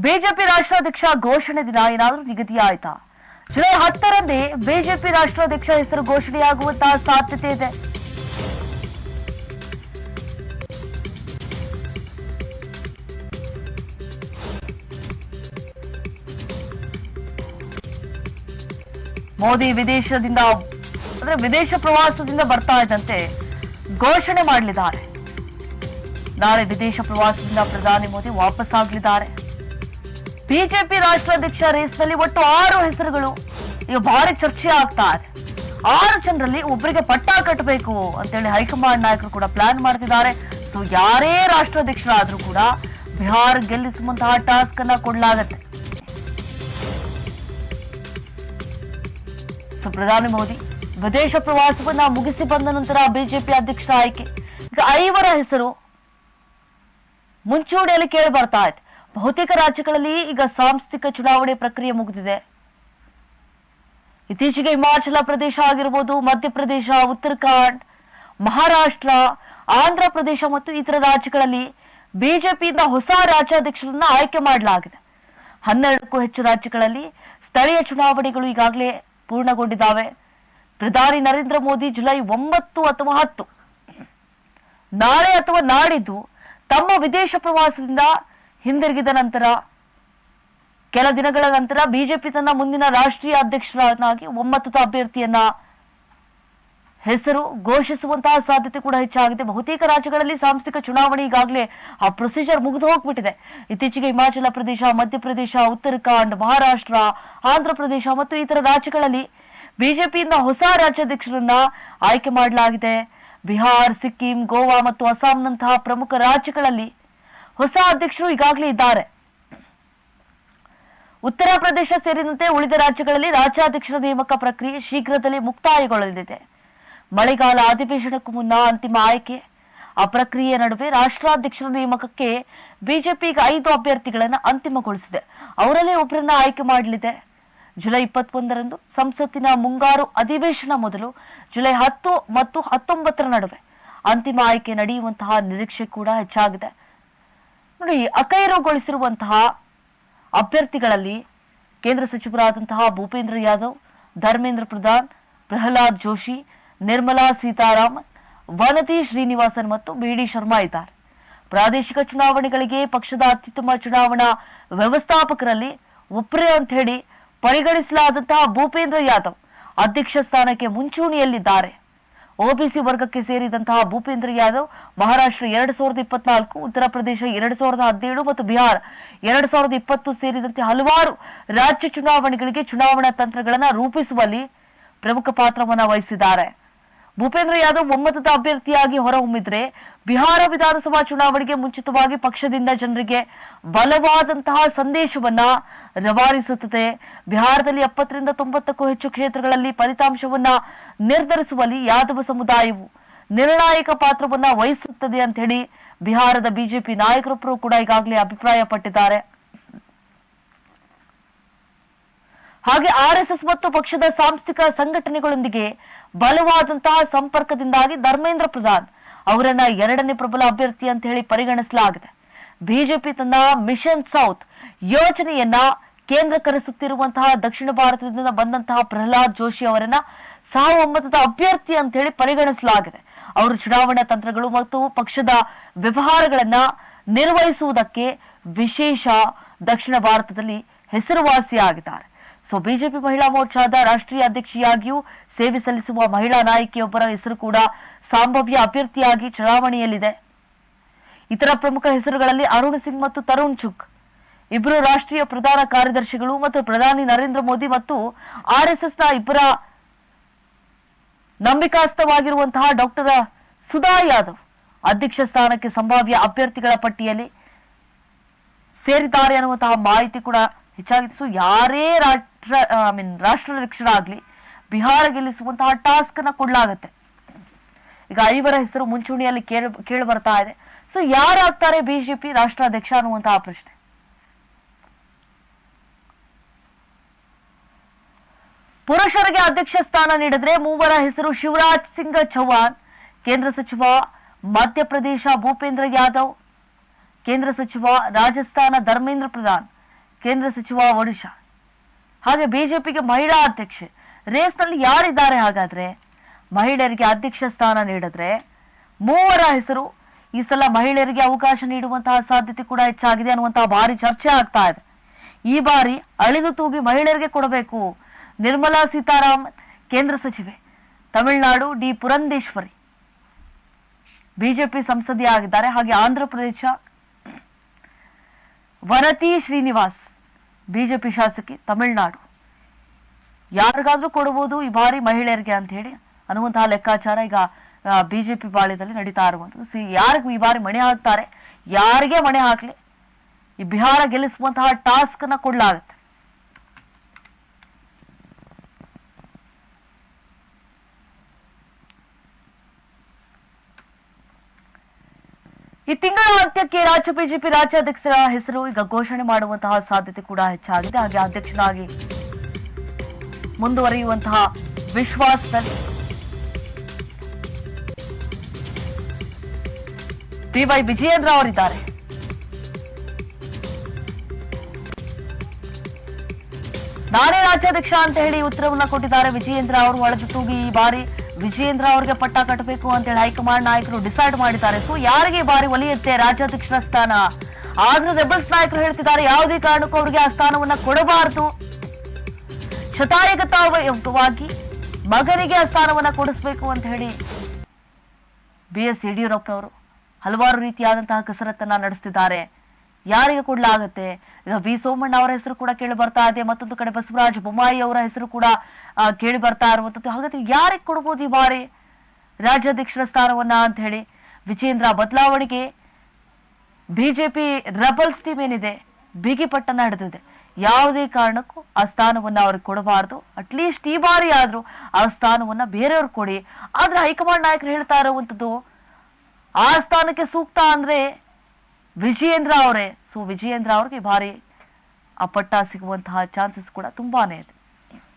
BJP ರಾಷ್ಟ್ರಾಧ್ಯಕ್ಷ ಘೋಷಣೆ ದಿನ ಏನಾದರೂ ನಿಗದಿ ಆಯ್ತಾ? ಜುಲೈ 10ರಂದೇ ಬಿಜೆಪಿ ರಾಷ್ಟ್ರಾಧ್ಯಕ್ಷ ಹೆಸರು ಘೋಷಣೆಯಾಗುವಂತಹ ಸಾಧ್ಯತೆ ಇದೆ. ಮೋದಿ ವಿದೇಶ ಪ್ರವಾಸದಿಂದ ಬರ್ತಾ ಇದ್ದಂತೆ ಘೋಷಣೆ ಮಾಡಲಿದ್ದಾರೆ. ನಾಳೆ ವಿದೇಶ ಪ್ರವಾಸದಿಂದ ಪ್ರಧಾನಿ ಮೋದಿ ವಾಪಸ್ ಆಗಲಿದ್ದಾರೆ. ಬಿಜೆಪಿ ರಾಷ್ಟ್ರಾಧ್ಯಕ್ಷ ರೇಸ್ನಲ್ಲಿ ಒಟ್ಟು 6 ಹೆಸರುಗಳು ಈಗ ಭಾರಿ ಚರ್ಚೆ ಆಗ್ತಾ ಇದೆ. 6 ಜನರಲ್ಲಿ ಒಬ್ಬರಿಗೆ ಪಟ್ಟ ಕಟ್ಟಬೇಕು ಅಂತೇಳಿ ಹೈಕಮಾಂಡ್ ನಾಯಕರು ಕೂಡ ಪ್ಲಾನ್ ಮಾಡ್ತಿದ್ದಾರೆ. ಸೊ ಯಾರೇ ರಾಷ್ಟ್ರಾಧ್ಯಕ್ಷರಾದ್ರೂ ಕೂಡ ಬಿಹಾರ್ ಗೆಲ್ಲಿಸುವಂತಹ ಟಾಸ್ಕ್ ಅನ್ನ ಕೊಡಲಾಗತ್ತೆ. ಸೊ ಪ್ರಧಾನಿ ಮೋದಿ ವಿದೇಶ ಪ್ರವಾಸವನ್ನ ಮುಗಿಸಿ ಬಂದ ನಂತರ ಬಿಜೆಪಿ ಅಧ್ಯಕ್ಷರ ಆಯ್ಕೆ. ಈಗ 5 ಹೆಸರು ಮುಂಚೂಣಿಯಲ್ಲಿ ಕೇಳಿ ಬರ್ತಾ ಇದೆ. ಬಹುತೇಕ ರಾಜ್ಯಗಳಲ್ಲಿ ಈಗ ಸಾಂಸ್ಥಿಕ ಚುನಾವಣೆ ಪ್ರಕ್ರಿಯೆ ಮುಗಿದಿದೆ. ಇತ್ತೀಚೆಗೆ ಹಿಮಾಚಲ ಪ್ರದೇಶ ಆಗಿರಬಹುದು, ಮಧ್ಯಪ್ರದೇಶ, ಉತ್ತರಾಖಂಡ್, ಮಹಾರಾಷ್ಟ್ರ, ಆಂಧ್ರ ಪ್ರದೇಶ ಮತ್ತು ಇತರ ರಾಜ್ಯಗಳಲ್ಲಿ ಬಿಜೆಪಿಯಿಂದ ಹೊಸ ರಾಜ್ಯಾಧ್ಯಕ್ಷರನ್ನ ಆಯ್ಕೆ ಮಾಡಲಾಗಿದೆ. 12ಕ್ಕೂ ಹೆಚ್ಚು ರಾಜ್ಯಗಳಲ್ಲಿ ಸ್ಥಳೀಯ ಚುನಾವಣೆಗಳು ಈಗಾಗಲೇ ಪೂರ್ಣಗೊಂಡಿದ್ದಾವೆ. ಪ್ರಧಾನಿ ನರೇಂದ್ರ ಮೋದಿ ಜುಲೈ 9 ಅಥವಾ 10 ನಾಳೆ ಅಥವಾ ನಾಡಿದ್ದು ತಮ್ಮ ವಿದೇಶ ಪ್ರವಾಸದಿಂದ ಹಿಂದಿರುಗಿದ ನಂತರ ಕೆಲ ದಿನಗಳ ನಂತರ ಬಿಜೆಪಿ ತನ್ನ ಮುಂದಿನ ರಾಷ್ಟ್ರೀಯ ಅಧ್ಯಕ್ಷರನ್ನಾಗಿ ಒಮ್ಮತದ ಅಭ್ಯರ್ಥಿಯನ್ನ ಹೆಸರು ಘೋಷಿಸುವಂತಹ ಸಾಧ್ಯತೆ ಕೂಡ ಹೆಚ್ಚಾಗಿದೆ. ಬಹುತೇಕ ರಾಜ್ಯಗಳಲ್ಲಿ ಸಾಂಸ್ಥಿಕ ಚುನಾವಣೆ ಈಗಾಗಲೇ ಆ ಪ್ರೊಸೀಜರ್ ಮುಗಿದು ಹೋಗ್ಬಿಟ್ಟಿದೆ. ಇತ್ತೀಚೆಗೆ ಹಿಮಾಚಲ ಪ್ರದೇಶ, ಮಧ್ಯಪ್ರದೇಶ, ಉತ್ತರಾಖಂಡ್, ಮಹಾರಾಷ್ಟ್ರ, ಆಂಧ್ರ ಪ್ರದೇಶ ಮತ್ತು ಇತರ ರಾಜ್ಯಗಳಲ್ಲಿ ಬಿಜೆಪಿಯಿಂದ ಹೊಸ ರಾಜ್ಯಾಧ್ಯಕ್ಷರನ್ನ ಆಯ್ಕೆ ಮಾಡಲಾಗಿದೆ. ಬಿಹಾರ್, ಸಿಕ್ಕಿಂ, ಗೋವಾ ಮತ್ತು ಅಸ್ಸಾಂನಂತಹ ಪ್ರಮುಖ ರಾಜ್ಯಗಳಲ್ಲಿ ಹೊಸ ಅಧ್ಯಕ್ಷರು ಈಗಾಗಲೇ ಇದ್ದಾರೆ. ಉತ್ತರ ಪ್ರದೇಶ ಸೇರಿದಂತೆ ಉಳಿದ ರಾಜ್ಯಗಳಲ್ಲಿ ರಾಜ್ಯಾಧ್ಯಕ್ಷರ ನೇಮಕ ಪ್ರಕ್ರಿಯೆ ಶೀಘ್ರದಲ್ಲೇ ಮುಕ್ತಾಯಗೊಳ್ಳಲಿದೆ. ಮಳೆಗಾಲ ಅಧಿವೇಶನಕ್ಕೂ ಮುನ್ನ ಅಂತಿಮ ಆಯ್ಕೆ ಆ ಪ್ರಕ್ರಿಯೆ ನಡುವೆ ರಾಷ್ಟ್ರಾಧ್ಯಕ್ಷರ ನೇಮಕಕ್ಕೆ ಬಿಜೆಪಿ ಈಗ 5 ಅಭ್ಯರ್ಥಿಗಳನ್ನು ಅಂತಿಮಗೊಳಿಸಿದೆ. ಅವರಲ್ಲೇ ಒಬ್ಬರನ್ನ ಆಯ್ಕೆ ಮಾಡಲಿದೆ. ಜುಲೈ 21ರಂದು ಸಂಸತ್ತಿನ ಮುಂಗಾರು ಅಧಿವೇಶನ ಮೊದಲು ಜುಲೈ 10 ಮತ್ತು 19ರ ನಡುವೆ ಅಂತಿಮ ಆಯ್ಕೆ ನಡೆಯುವಂತಹ ನಿರೀಕ್ಷೆ ಕೂಡ ಹೆಚ್ಚಾಗಿದೆ. ನೋಡಿ, ಅಖೈರುಗೊಳಿಸಿರುವಂತಹ ಅಭ್ಯರ್ಥಿಗಳಲ್ಲಿ ಕೇಂದ್ರ ಸಚಿವರಾದಂತಹ ಭೂಪೇಂದ್ರ ಯಾದವ್, ಧರ್ಮೇಂದ್ರ ಪ್ರಧಾನ್, ಪ್ರಹ್ಲಾದ್ ಜೋಶಿ, ನಿರ್ಮಲಾ ಸೀತಾರಾಮನ್, ವನತಿ ಶ್ರೀನಿವಾಸನ್ ಮತ್ತು ಬಿಡಿ ಶರ್ಮಾ ಇದ್ದಾರೆ. ಪ್ರಾದೇಶಿಕ ಚುನಾವಣೆಗಳಿಗೆ ಪಕ್ಷದ ಅತ್ಯುತ್ತಮ ಚುನಾವಣಾ ವ್ಯವಸ್ಥಾಪಕರಲ್ಲಿ ಒಬ್ಬರೇ ಅಂತ ಹೇಳಿ ಪರಿಗಣಿಸಲಾದಂತಹ ಭೂಪೇಂದ್ರ ಯಾದವ್ ಅಧ್ಯಕ್ಷ ಸ್ಥಾನಕ್ಕೆ ಮುಂಚೂಣಿಯಲ್ಲಿದ್ದಾರೆ. ಒಬಿಸಿ ವರ್ಗಕ್ಕೆ ಸೇರಿದಂತಹ ಭೂಪೇಂದ್ರ ಯಾದವ್ ಮಹಾರಾಷ್ಟ್ರ 2024, ಉತ್ತರ ಪ್ರದೇಶ 2017 ಮತ್ತು ಬಿಹಾರ್ 2020 ಸೇರಿದಂತೆ ಹಲವಾರು ರಾಜ್ಯ ಚುನಾವಣೆಗಳಿಗೆ ಚುನಾವಣಾ ತಂತ್ರಗಳನ್ನು ರೂಪಿಸುವಲ್ಲಿ ಪ್ರಮುಖ ಪಾತ್ರವನ್ನು ವಹಿಸಿದ್ದಾರೆ. ಭೂಪೇಂದ್ರ ಯಾದವ್ ಒಮ್ಮತದ ಅಭ್ಯರ್ಥಿಯಾಗಿ ಹೊರಹೊಮ್ಮಿದ್ರೆ ಬಿಹಾರ ವಿಧಾನಸಭಾ ಚುನಾವಣೆಗೆ ಮುಂಚಿತವಾಗಿ ಪಕ್ಷದಿಂದ ಜನರಿಗೆ ಬಲವಾದಂತಹ ಸಂದೇಶವನ್ನ ರವಾನಿಸುತ್ತದೆ. ಬಿಹಾರದಲ್ಲಿ 70ರಿಂದ 90ಕ್ಕೂ ಹೆಚ್ಚು ಕ್ಷೇತ್ರಗಳಲ್ಲಿ ಫಲಿತಾಂಶವನ್ನ ನಿರ್ಧರಿಸುವಲ್ಲಿ ಯಾದವ ಸಮುದಾಯವು ನಿರ್ಣಾಯಕ ಪಾತ್ರವನ್ನ ವಹಿಸುತ್ತದೆ ಅಂತ ಹೇಳಿ ಬಿಹಾರದ ಬಿಜೆಪಿ ನಾಯಕರೊಬ್ಬರು ಕೂಡ ಈಗಾಗಲೇ ಅಭಿಪ್ರಾಯ ಪಟ್ಟಿದ್ದಾರೆ. ಹಾಗೆ ಆರ್ಎಸ್ಎಸ್ ಮತ್ತು ಪಕ್ಷದ ಸಾಂಸ್ಥಿಕ ಸಂಘಟನೆಗಳೊಂದಿಗೆ ಬಲವಾದಂತಹ ಸಂಪರ್ಕದಿಂದಾಗಿ ಧರ್ಮೇಂದ್ರ ಪ್ರಧಾನ್ ಅವರನ್ನ 2ನೇ ಪ್ರಬಲ ಅಭ್ಯರ್ಥಿ ಅಂತ ಹೇಳಿ ಪರಿಗಣಿಸಲಾಗಿದೆ. ಬಿಜೆಪಿ ತನ್ನ ಮಿಷನ್ ಸೌತ್ ಯೋಜನೆಯನ್ನ ಕೇಂದ್ರೀಕರಿಸುತ್ತಿರುವಂತಹ ದಕ್ಷಿಣ ಭಾರತದಿಂದ ಬಂದಂತಹ ಪ್ರಹ್ಲಾದ್ ಜೋಶಿ ಅವರನ್ನ ಸಹ ಒಮ್ಮತದ ಅಭ್ಯರ್ಥಿ ಅಂತ ಹೇಳಿ ಪರಿಗಣಿಸಲಾಗಿದೆ. ಅವರು ಚುನಾವಣಾ ತಂತ್ರಗಳು ಮತ್ತು ಪಕ್ಷದ ವ್ಯವಹಾರಗಳನ್ನ ನಿರ್ವಹಿಸುವುದಕ್ಕೆ ವಿಶೇಷ ದಕ್ಷಿಣ ಭಾರತದಲ್ಲಿ ಹೆಸರುವಾಸಿಯಾಗಿದ್ದಾರೆ. ಸೊ ಬಿಜೆಪಿ ಮಹಿಳಾ ಮೋರ್ಚಾದ ರಾಷ್ಟ್ರೀಯ ಅಧ್ಯಕ್ಷೆಯಾಗಿಯೂ ಸೇವೆ ಸಲ್ಲಿಸುವ ಮಹಿಳಾ ನಾಯಕಿಯೊಬ್ಬರ ಹೆಸರು ಕೂಡ ಸಂಭಾವ್ಯ ಅಭ್ಯರ್ಥಿಯಾಗಿ ಚಲಾವಣೆಯಲ್ಲಿದೆ. ಇತರ ಪ್ರಮುಖ ಹೆಸರುಗಳಲ್ಲಿ ಅರುಣ್ ಸಿಂಗ್ ಮತ್ತು ತರುಣ್ ಚುಗ್ ಇಬ್ಬರು ರಾಷ್ಟ್ರೀಯ ಪ್ರಧಾನ ಕಾರ್ಯದರ್ಶಿಗಳು ಮತ್ತು ಪ್ರಧಾನಿ ನರೇಂದ್ರ ಮೋದಿ ಮತ್ತು ಆರ್ಎಸ್ಎಸ್ನ ಇಬ್ಬರ ನಂಬಿಕಾಸ್ತವಾಗಿರುವಂತಹ ಡಾಕ್ಟರ್ ಸುಧಾ ಯಾದವ್ ಅಧ್ಯಕ್ಷ ಸ್ಥಾನಕ್ಕೆ ಸಂಭಾವ್ಯ ಅಭ್ಯರ್ಥಿಗಳ ಪಟ್ಟಿಯಲ್ಲಿ ಸೇರಿದ್ದಾರೆ ಅನ್ನುವಂತಹ ಮಾಹಿತಿ ಕೂಡ ಹೆಚ್ಚಾಗಿದೆ. ಸೊ ಯಾರೇ ರಾಷ್ಟ್ರಾಧ್ಯಕ್ಷರಾಗ್ಲಿ ಬಿಹಾರ ಗೆಲ್ಲಿಸುವಂತಹ ಟಾಸ್ಕ್ ಅನ್ನ ಕೊಡಲಾಗತ್ತೆ. ಈಗ 5 ಹೆಸರು ಮುಂಚೂಣಿಯಲ್ಲಿ ಕೇಳಿ ಬರ್ತಾ ಇದೆ. ಸೊ ಯಾರಾಗ್ತಾರೆ ಬಿಜೆಪಿ ರಾಷ್ಟ್ರಾಧ್ಯಕ್ಷ ಅನ್ನುವಂತಹ ಪ್ರಶ್ನೆ. ಪುರುಷರಿಗೆ ಅಧ್ಯಕ್ಷ ಸ್ಥಾನ ನೀಡಿದ್ರೆ 3 ಹೆಸರು ಶಿವರಾಜ್ ಸಿಂಗ್ ಚೌಹಾಣ್, ಕೇಂದ್ರ ಸಚಿವ, ಮಧ್ಯಪ್ರದೇಶ ಭೂಪೇಂದ್ರ ಯಾದವ್, ಕೇಂದ್ರ ಸಚಿವ, ರಾಜಸ್ಥಾನ ಧರ್ಮೇಂದ್ರ ಪ್ರಧಾನ್, ಕೇಂದ್ರ ಸಚಿವ ಒಡಿಶಾ, ಹಾಗೆ ಬಿಜೆಪಿಗೆ ಮಹಿಳಾ ಅಧ್ಯಕ್ಷೆ. ರೇಸ್ನಲ್ಲಿ ಯಾರಿದ್ದಾರೆ? ಹಾಗಾದ್ರೆ ಮಹಿಳೆಯರಿಗೆ ಅಧ್ಯಕ್ಷ ಸ್ಥಾನ ನೀಡಿದ್ರೆ ಮೂವರ ಹೆಸರು ಈ ಸಲ ಮಹಿಳೆಯರಿಗೆ ಅವಕಾಶ ನೀಡುವಂತಹ ಸಾಧ್ಯತೆ ಕೂಡ ಹೆಚ್ಚಾಗಿದೆ ಅನ್ನುವಂತಹ ಭಾರಿ ಚರ್ಚೆ ಆಗ್ತಾ ಇದೆ. ಈ ಬಾರಿ ಅಳಿದು ತೂಗಿ ಮಹಿಳೆಯರಿಗೆ ಕೊಡಬೇಕು. ನಿರ್ಮಲಾ ಸೀತಾರಾಮನ್ ಕೇಂದ್ರ ಸಚಿವೆ, ತಮಿಳುನಾಡು ಡಿ ಪುರಂದೇಶ್ವರಿ ಬಿಜೆಪಿ ಸಂಸದೀಯ ಆಗಿದ್ದಾರೆ. ಹಾಗೆ ಆಂಧ್ರ ಪ್ರದೇಶ ವನತಿ ಶ್ರೀನಿವಾಸ್ ಬಿಜೆಪಿ ಶಾಸಕಿ, ತಮಿಳುನಾಡು. ಯಾರಿಗಾದ್ರೂ ಕೊಡಬಹುದು ಈ ಬಾರಿ ಮಹಿಳೆಯರಿಗೆ ಅಂತ ಹೇಳಿ ಅನ್ನುವಂತಹ ಲೆಕ್ಕಾಚಾರ ಈಗ ಬಿಜೆಪಿ ಪಾಳ್ಯದಲ್ಲಿ ನಡೀತಾ ಇರುವಂತದ್ದು. ಯಾರಿಗೂ ಈ ಬಾರಿ ಮಣೆ ಹಾಕ್ತಾರೆ, ಯಾರಿಗೆ ಮಣೆ ಹಾಕ್ಲಿ ಈ ಬಿಹಾರ ಗೆಲ್ಲಿಸುವಂತಹ ಟಾಸ್ಕ್ ಅನ್ನ ಕೊಡ್ಲಾಗುತ್ತೆ. ಈ ತಿಂಗಳ ಅಂತ್ಯಕ್ಕೆ ರಾಜ್ಯ ಬಿಜೆಪಿ ರಾಜ್ಯಾಧ್ಯಕ್ಷರ ಹೆಸರು ಈಗ ಘೋಷಣೆ ಮಾಡುವಂತಹ ಸಾಧ್ಯತೆ ಕೂಡ ಹೆಚ್ಚಾಗಿದೆ. ಹಾಗೆ ಅಧ್ಯಕ್ಷರಾಗಿ ಮುಂದುವರಿಯುವಂತಹ ವಿಶ್ವಾಸದಲ್ಲಿ ಬಿವೈ ವಿಜಯೇಂದ್ರ ಅವರಿದ್ದಾರೆ. ನಾನೇ ರಾಜ್ಯಾಧ್ಯಕ್ಷ ಅಂತ ಹೇಳಿ ಉತ್ತರವನ್ನ ಕೊಟ್ಟಿದ್ದಾರೆ ವಿಜಯೇಂದ್ರ ಅವರು. ಒಳಗೆ ತೂಗಿ ಈ ಬಾರಿ ವಿಜಯೇಂದ್ರ ಅವರಿಗೆ ಪಟ್ಟ ಕಟ್ಟಬೇಕು ಅಂತ ಹೇಳಿ ಹೈಕಮಾಂಡ್ ನಾಯಕರು ಡಿಸೈಡ್ ಮಾಡಿದ್ದಾರೆ. ಸೊ ಯಾರಿಗೆ ಈ ಬಾರಿ ಒಲಿಯುತ್ತೆ ರಾಜ್ಯಾಧ್ಯಕ್ಷರ ಸ್ಥಾನ? ಆದ್ರೂ ರೆಬಲ್ಸ್ ನಾಯಕರು ಹೇಳ್ತಿದ್ದಾರೆ ಯಾವುದೇ ಕಾರಣಕ್ಕೂ ಅವರಿಗೆ ಆ ಸ್ಥಾನವನ್ನ ಕೊಡಬಾರದು, ಶತಾಯಗತವಾಗಿ ಮಗನಿಗೆ ಆ ಸ್ಥಾನವನ್ನ ಕೊಡಿಸ್ಬೇಕು ಅಂತ ಹೇಳಿ BS ಯಡಿಯೂರಪ್ಪನವರು ಹಲವಾರು ರೀತಿಯಾದಂತಹ ಕಸರತ್ತನ್ನ ನಡೆಸ್ತಿದ್ದಾರೆ. ಯಾರಿಗೆ ಕೊಡ್ಲಾಗತ್ತೆ? ಈಗ ವಿ ಸೋಮಣ್ಣ ಅವರ ಹೆಸರು ಕೂಡ ಕೇಳಿ ಬರ್ತಾ ಇದೆ. ಮತ್ತೊಂದು ಕಡೆ ಬಸವರಾಜ ಬೊಮ್ಮಾಯಿ ಅವರ ಹೆಸರು ಕೂಡ ಕೇಳಿ ಬರ್ತಾ ಇರುವಂತದ್ದು. ಹಾಗಾದ್ರೆ ಯಾರಿಗೆ ಕೊಡ್ಬೋದು ಈ ಬಾರಿ ರಾಜ್ಯಾಧ್ಯಕ್ಷರ ಸ್ಥಾನವನ್ನ ಅಂತ ಹೇಳಿ? ವಿಜೇಂದ್ರ ಬದಲಾವಣೆಗೆ ಬಿಜೆಪಿ ರೆಬಲ್ಸ್ ಟೀಮ್ ಏನಿದೆ ಬಿಗಿ ಪಟ್ಟನ್ನ ಹಿಡಿದಿದೆ. ಯಾವುದೇ ಕಾರಣಕ್ಕೂ ಆ ಸ್ಥಾನವನ್ನ ಅವ್ರಿಗೆ ಕೊಡಬಾರ್ದು, ಅಟ್ಲೀಸ್ಟ್ ಈ ಬಾರಿ ಆದ್ರೂ ಆ ಸ್ಥಾನವನ್ನ ಬೇರೆಯವ್ರು ಕೊಡಿ. ಆದ್ರೆ ಹೈಕಮಾಂಡ್ ನಾಯಕರು ಹೇಳ್ತಾ ಇರುವಂತದ್ದು ಆ ಸ್ಥಾನಕ್ಕೆ ಸೂಕ್ತ ಅಂದ್ರೆ ವಿಜಯೇಂದ್ರ ಅವರೇ. ಸೊ ವಿಜಯೇಂದ್ರ ಅವ್ರಿಗೆ ಭಾರಿ ಆ ಪಟ್ಟ ಸಿಗುವಂತಹ ಚಾನ್ಸಸ್ ಕೂಡ ತುಂಬಾನೇ ಇದೆ.